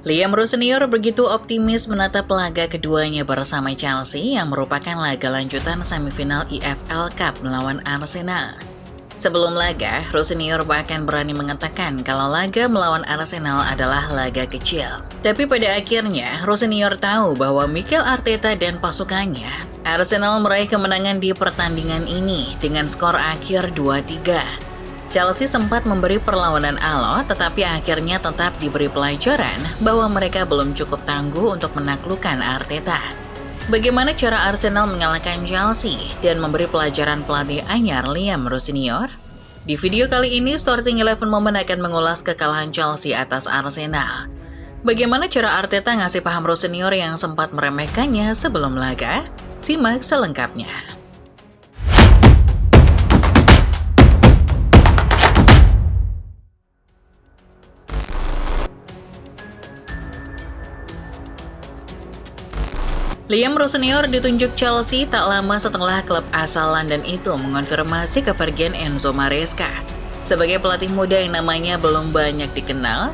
Liam Rowe Senior begitu optimis menatap laga keduanya bersama Chelsea yang merupakan laga lanjutan semifinal EFL Cup melawan Arsenal. Sebelum laga, Rowe Senior bahkan berani mengatakan kalau laga melawan Arsenal adalah laga kecil. Tapi pada akhirnya, Rowe Senior tahu bahwa Mikel Arteta dan pasukannya, Arsenal meraih kemenangan di pertandingan ini dengan skor akhir 2-3. Chelsea sempat memberi perlawanan alot, tetapi akhirnya tetap diberi pelajaran bahwa mereka belum cukup tangguh untuk menaklukkan Arteta. Bagaimana cara Arsenal mengalahkan Chelsea dan memberi pelajaran pelatih anyar Liam Rowe Senior? Di video kali ini, Starting 11 Moment akan mengulas kekalahan Chelsea atas Arsenal. Bagaimana cara Arteta ngasih paham Rowe Senior yang sempat meremehkannya sebelum laga? Simak selengkapnya. Liam Rowe Senior ditunjuk Chelsea tak lama setelah klub asal London itu mengonfirmasi kepergian Enzo Maresca. Sebagai pelatih muda yang namanya belum banyak dikenal,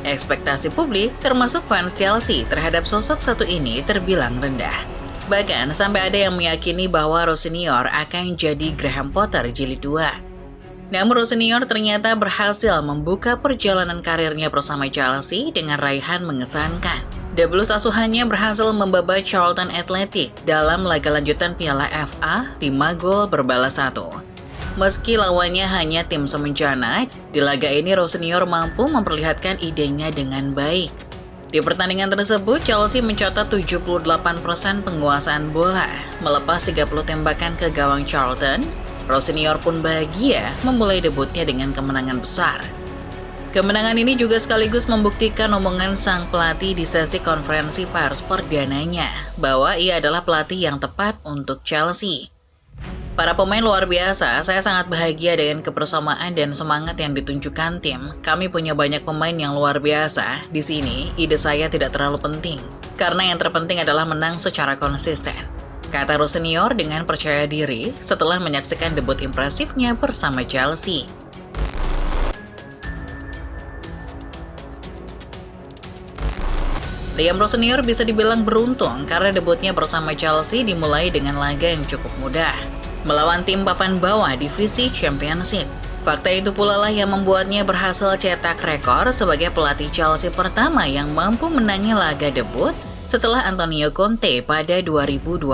ekspektasi publik termasuk fans Chelsea terhadap sosok satu ini terbilang rendah. Bahkan sampai ada yang meyakini bahwa Rowe Senior akan jadi Graham Potter jilid 2. Namun Rowe Senior ternyata berhasil membuka perjalanan karirnya bersama Chelsea dengan raihan mengesankan. The Blues asuhannya berhasil membabat Charlton Athletic dalam laga lanjutan Piala FA 5 gol berbalas 1. Meski lawannya hanya tim semenjana, di laga ini Rowe Senior mampu memperlihatkan idenya dengan baik. Di pertandingan tersebut, Chelsea mencatat 78% penguasaan bola, melepas 30 tembakan ke gawang Charlton. Rowe Senior pun bahagia memulai debutnya dengan kemenangan besar. Kemenangan ini juga sekaligus membuktikan omongan sang pelatih di sesi konferensi pers perdananya, bahwa ia adalah pelatih yang tepat untuk Chelsea. Para pemain luar biasa, saya sangat bahagia dengan kebersamaan dan semangat yang ditunjukkan tim. Kami punya banyak pemain yang luar biasa. Di sini, ide saya tidak terlalu penting, karena yang terpenting adalah menang secara konsisten, kata Rowe Senior dengan percaya diri setelah menyaksikan debut impresifnya bersama Chelsea. Liam Rowe Senior bisa dibilang beruntung karena debutnya bersama Chelsea dimulai dengan laga yang cukup mudah, melawan tim papan bawah divisi Championship. Fakta itu pula lah yang membuatnya berhasil cetak rekor sebagai pelatih Chelsea pertama yang mampu menangi laga debut setelah Antonio Conte pada 2026.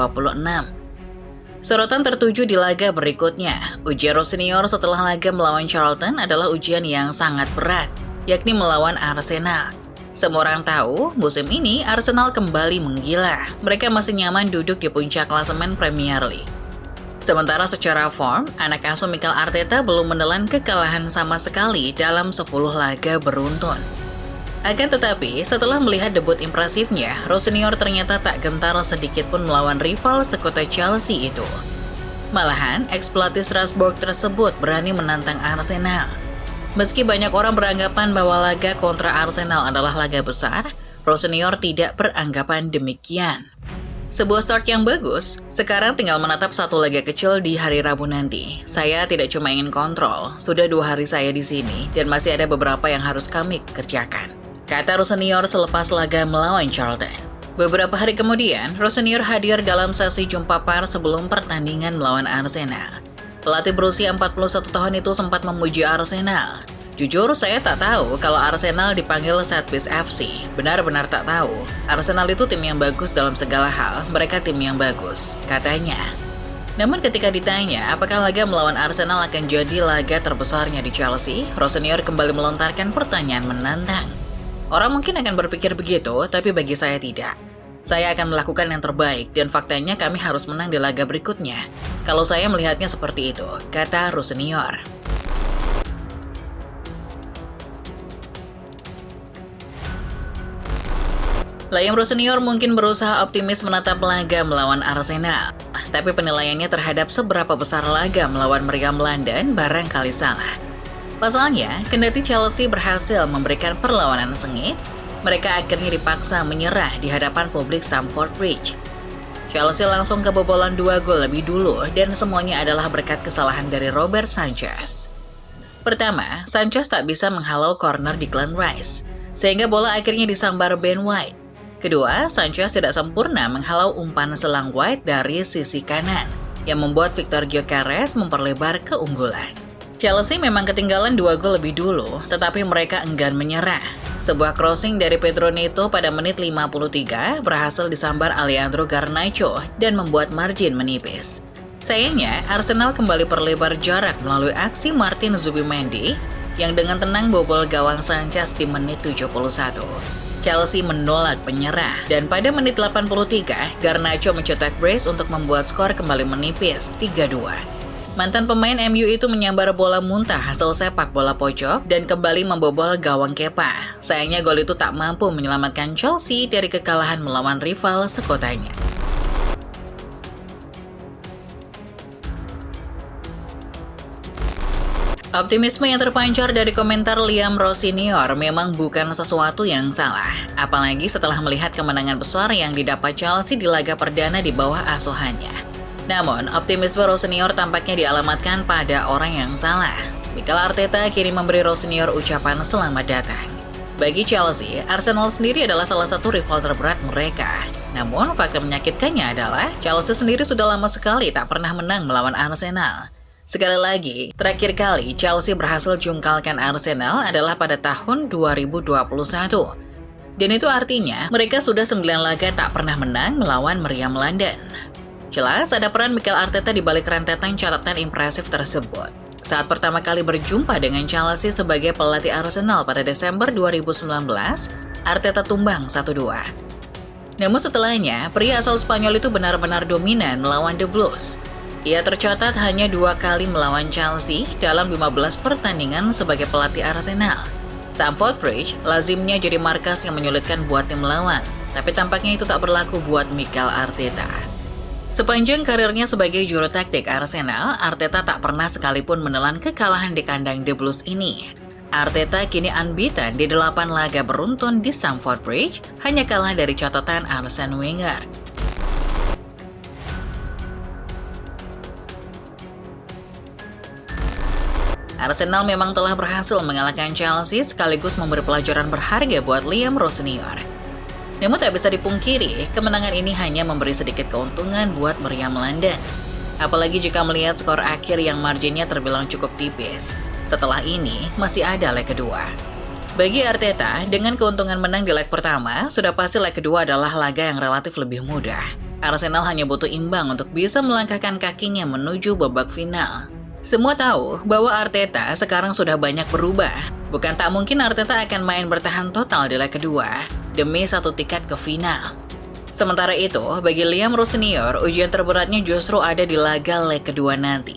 Sorotan tertuju di laga berikutnya. Ujian Rowe Senior setelah laga melawan Charlton adalah ujian yang sangat berat, yakni melawan Arsenal. Semua orang tahu, musim ini Arsenal kembali menggila. Mereka masih nyaman duduk di puncak klasemen Premier League. Sementara secara form, anak asuh Mikel Arteta belum menelan kekalahan sama sekali dalam 10 laga beruntun. Akan tetapi, setelah melihat debut impresifnya, Rowe Senior ternyata tak gentar sedikit pun melawan rival sekota Chelsea itu. Malahan, ex-pelatih Strasbourg tersebut berani menantang Arsenal. Meski banyak orang beranggapan bahwa laga kontra Arsenal adalah laga besar, Rowe Senior tidak beranggapan demikian. Sebuah start yang bagus, sekarang tinggal menatap satu laga kecil di hari Rabu nanti. Saya tidak cuma ingin kontrol, sudah 2 hari saya di sini, dan masih ada beberapa yang harus kami kerjakan, kata Rowe Senior selepas laga melawan Charlton. Beberapa hari kemudian, Rowe Senior hadir dalam sesi jumpa pers sebelum pertandingan melawan Arsenal. Pelatih berusia 41 tahun itu sempat memuji Arsenal. Jujur, saya tak tahu kalau Arsenal dipanggil Setpiece FC. Benar-benar tak tahu. Arsenal itu tim yang bagus dalam segala hal. Mereka tim yang bagus, katanya. Namun ketika ditanya apakah laga melawan Arsenal akan jadi laga terbesarnya di Chelsea, Rowe Senior kembali melontarkan pertanyaan menantang. Orang mungkin akan berpikir begitu, tapi bagi saya tidak. Saya akan melakukan yang terbaik, dan faktanya kami harus menang di laga berikutnya. Kalau saya melihatnya seperti itu, kata Rowe Senior. Liam Rowe Senior mungkin berusaha optimis menatap laga melawan Arsenal, tapi penilaiannya terhadap seberapa besar laga melawan meriam London barangkali salah. Pasalnya, kendati Chelsea berhasil memberikan perlawanan sengit, mereka akhirnya dipaksa menyerah di hadapan publik Stamford Bridge. Chelsea langsung kebobolan 2 gol lebih dulu dan semuanya adalah berkat kesalahan dari Robert Sanchez. Pertama, Sanchez tak bisa menghalau corner Declan Rice. sehingga bola akhirnya disambar Ben White. Kedua, Sanchez tidak sempurna menghalau umpan selang White dari sisi kanan, yang membuat Victor Gyökeres memperlebar keunggulan. Chelsea memang ketinggalan 2 gol lebih dulu, tetapi mereka enggan menyerah. Sebuah crossing dari Pedro Neto pada menit 53 berhasil disambar Alejandro Garnacho dan membuat margin menipis. Sayangnya, Arsenal kembali perlebar jarak melalui aksi Martin Zubimendi yang dengan tenang bobol gawang Sanchez di menit 71. Chelsea menolak penyerah, dan pada menit 83, Garnacho mencetak brace untuk membuat skor kembali menipis 3-2. Mantan pemain MU itu menyambar bola muntah hasil sepak bola pojok dan kembali membobol gawang Kepa. Sayangnya gol itu tak mampu menyelamatkan Chelsea dari kekalahan melawan rival sekotanya. Optimisme yang terpancar dari komentar Liam Rossinior memang bukan sesuatu yang salah, apalagi setelah melihat kemenangan besar yang didapat Chelsea di laga perdana di bawah asuhannya. Namun, optimisme Rossinior tampaknya dialamatkan pada orang yang salah. Mikel Arteta kini memberi Rossinior ucapan selamat datang. Bagi Chelsea, Arsenal sendiri adalah salah satu rival terberat mereka. Namun, fakta menyakitkannya adalah Chelsea sendiri sudah lama sekali tak pernah menang melawan Arsenal. Sekali lagi, terakhir kali Chelsea berhasil jungkalkan Arsenal adalah pada tahun 2021. Dan itu artinya mereka sudah 9 laga tak pernah menang melawan meriam London. Jelas ada peran Mikel Arteta di balik rentetan catatan impresif tersebut. Saat pertama kali berjumpa dengan Chelsea sebagai pelatih Arsenal pada Desember 2019, Arteta tumbang 1-2. Namun setelahnya, pria asal Spanyol itu benar-benar dominan melawan The Blues. Ia tercatat hanya 2 kali melawan Chelsea dalam 15 pertandingan sebagai pelatih Arsenal. Stamford Bridge lazimnya jadi markas yang menyulitkan buat tim lawan, tapi tampaknya itu tak berlaku buat Mikel Arteta. Sepanjang karirnya sebagai juru taktik Arsenal, Arteta tak pernah sekalipun menelan kekalahan di kandang The Blues ini. Arteta kini unbeaten di 8 laga beruntun di Stamford Bridge, hanya kalah dari catatan Arsene Wenger. Arsenal memang telah berhasil mengalahkan Chelsea sekaligus memberi pelajaran berharga buat Liam Rossinior. Namun tak bisa dipungkiri, kemenangan ini hanya memberi sedikit keuntungan buat meriam London. Apalagi jika melihat skor akhir yang marginnya terbilang cukup tipis. Setelah ini, masih ada leg kedua. Bagi Arteta, dengan keuntungan menang di leg pertama, sudah pasti leg kedua adalah laga yang relatif lebih mudah. Arsenal hanya butuh imbang untuk bisa melangkahkan kakinya menuju babak final. Semua tahu bahwa Arteta sekarang sudah banyak berubah. Bukan tak mungkin Arteta akan main bertahan total di leg kedua, demi 1 tiket ke final. Sementara itu, bagi Liam Rossinior, ujian terberatnya justru ada di laga leg kedua nanti.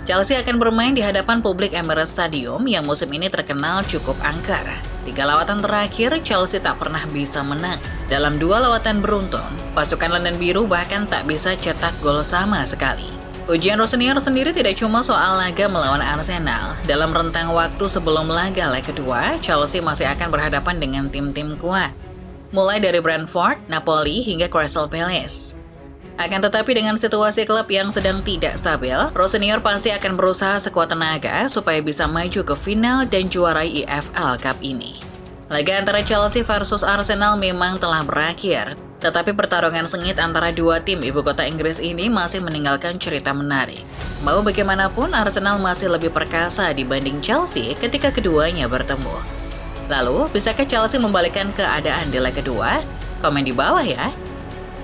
Chelsea akan bermain di hadapan publik Emirates Stadium yang musim ini terkenal cukup angker. 3 lawatan terakhir, Chelsea tak pernah bisa menang. Dalam 2 lawatan beruntun, pasukan London Biru bahkan tak bisa cetak gol sama sekali. Ujian Rossinior sendiri tidak cuma soal laga melawan Arsenal. Dalam rentang waktu sebelum laga leg kedua, Chelsea masih akan berhadapan dengan tim-tim kuat. Mulai dari Brentford, Napoli, hingga Crystal Palace. Akan tetapi dengan situasi klub yang sedang tidak stabil, Rossinior pasti akan berusaha sekuat tenaga supaya bisa maju ke final dan juarai EFL Cup ini. Laga antara Chelsea versus Arsenal memang telah berakhir. Tetapi pertarungan sengit antara 2 tim ibu kota Inggris ini masih meninggalkan cerita menarik. Mau bagaimanapun, Arsenal masih lebih perkasa dibanding Chelsea ketika keduanya bertemu. Lalu, bisakah Chelsea membalikkan keadaan di leg kedua? Komen di bawah ya.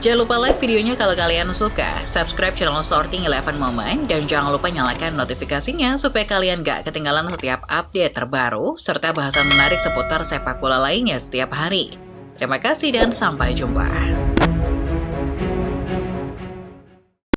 Jangan lupa like videonya kalau kalian suka, subscribe channel Sorting 11 Moment, dan jangan lupa nyalakan notifikasinya supaya kalian gak ketinggalan setiap update terbaru, serta bahasan menarik seputar sepak bola lainnya setiap hari. Terima kasih dan sampai jumpa.